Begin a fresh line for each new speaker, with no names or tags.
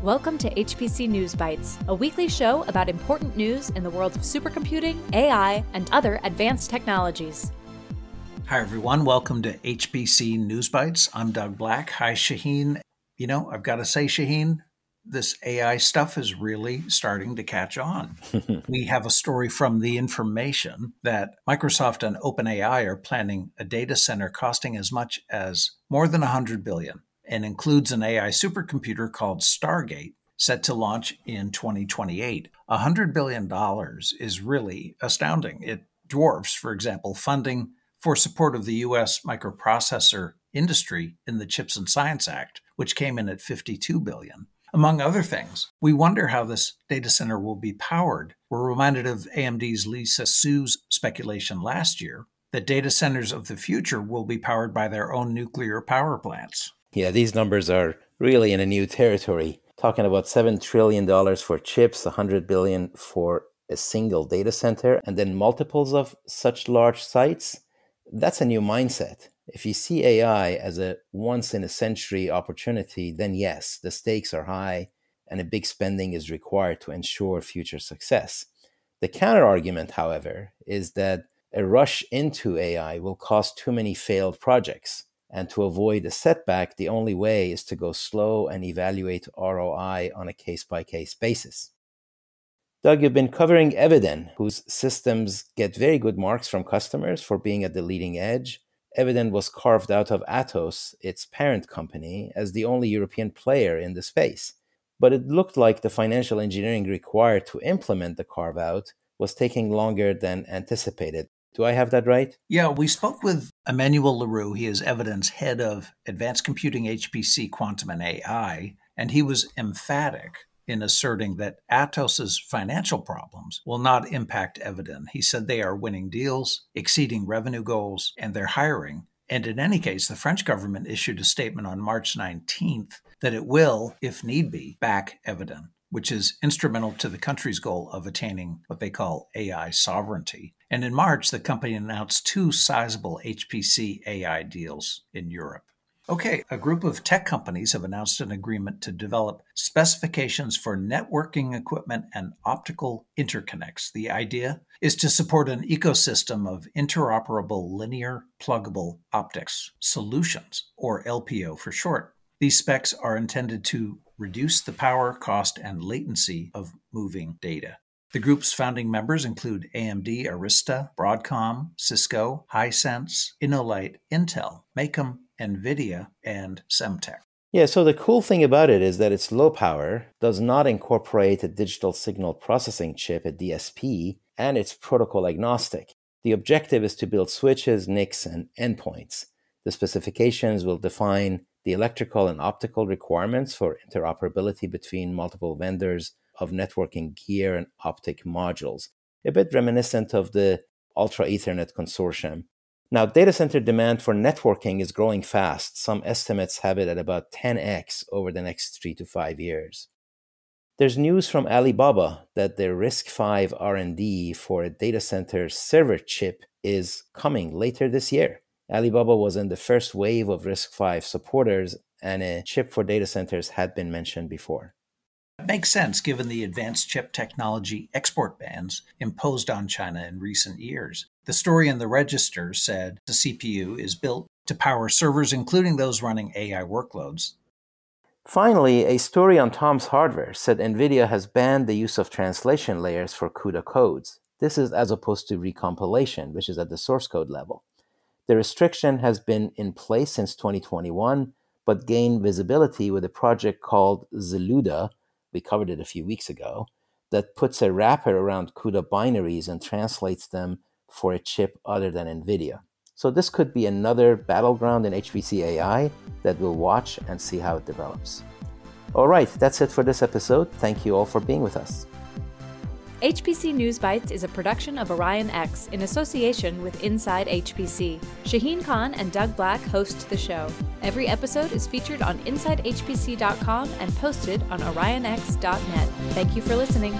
Welcome to HPC News Bytes, a weekly show about important news in the world of supercomputing, AI, and other advanced technologies.
Hi, everyone. Welcome to HPC News Bytes. I'm Doug Black. Hi, Shaheen. You know, I've got to say, Shaheen, this AI stuff is really starting to catch on. We have a story from The Information that Microsoft and OpenAI are planning a data center costing as much as more than $100 billion. And includes an AI supercomputer called Stargate, set to launch in 2028. $100 billion is really astounding. It dwarfs, for example, funding for support of the U.S. microprocessor industry in the CHIPS and Science Act, which came in at $52 billion. Among other things, we wonder how this data center will be powered. We're reminded of AMD's Lisa Su's speculation last year that data centers of the future will be powered by their own nuclear power plants.
Yeah, these numbers are really in a new territory. Talking about $7 trillion for chips, $100 billion for a single data center, and then multiples of such large sites. That's a new mindset. If you see AI as a once-in-a-century opportunity, then yes, the stakes are high and a big spending is required to ensure future success. The counter-argument, however, is that a rush into AI will cause too many failed projects. And to avoid a setback, the only way is to go slow and evaluate ROI on a case-by-case basis. Doug, you've been covering Eviden, whose systems get very good marks from customers for being at the leading edge. Eviden was carved out of Atos, its parent company, as the only European player in the space. But it looked like the financial engineering required to implement the carve-out was taking longer than anticipated. Do I have that right?
Yeah, we spoke with Emmanuel Leroux. He is Eviden's head of advanced computing, HPC, quantum, and AI, and he was emphatic in asserting that Atos's financial problems will not impact Eviden. He said they are winning deals, exceeding revenue goals, and they're hiring. And in any case, the French government issued a statement on March 19th that it will, if need be, back Eviden, which is instrumental to the country's goal of attaining what they call AI sovereignty. And in March, the company announced 2 sizable HPC AI deals in Europe. Okay, a group of tech companies have announced an agreement to develop specifications for networking equipment and optical interconnects. The idea is to support an ecosystem of interoperable linear pluggable optics solutions, or LPO for short. These specs are intended to reduce the power, cost, and latency of moving data. The group's founding members include AMD, Arista, Broadcom, Cisco, Hisense, InnoLight, Intel, Macom, Nvidia, and Semtech.
Yeah, so the cool thing about it is that it's low power, does not incorporate a digital signal processing chip, a DSP, and it's protocol agnostic. The objective is to build switches, NICs, and endpoints. The specifications will define the electrical and optical requirements for interoperability between multiple vendors of networking gear and optic modules, a bit reminiscent of the Ultra Ethernet Consortium. Now, data center demand for networking is growing fast. Some estimates have it at about 10x over the next 3 to 5 years. There's news from Alibaba that their RISC-V R&D for a data center server chip is coming later this year. Alibaba was in the first wave of RISC-V supporters, and a chip for data centers had been mentioned before.
It makes sense given the advanced chip technology export bans imposed on China in recent years. The story in the Register said the CPU is built to power servers, including those running AI workloads.
Finally, a story on Tom's Hardware said Nvidia has banned the use of translation layers for CUDA codes. This is as opposed to recompilation, which is at the source code level. The restriction has been in place since 2021, but gained visibility with a project called ZLUDA, we covered it a few weeks ago, that puts a wrapper around CUDA binaries and translates them for a chip other than Nvidia. So this could be another battleground in HPC AI that we'll watch and see how it develops. All right, that's it for this episode. Thank you all for being with us.
HPC News Bytes is a production of Orion X in association with Inside HPC. Shaheen Khan and Doug Black host the show. Every episode is featured on InsideHPC.com and posted on OrionX.net. Thank you for listening.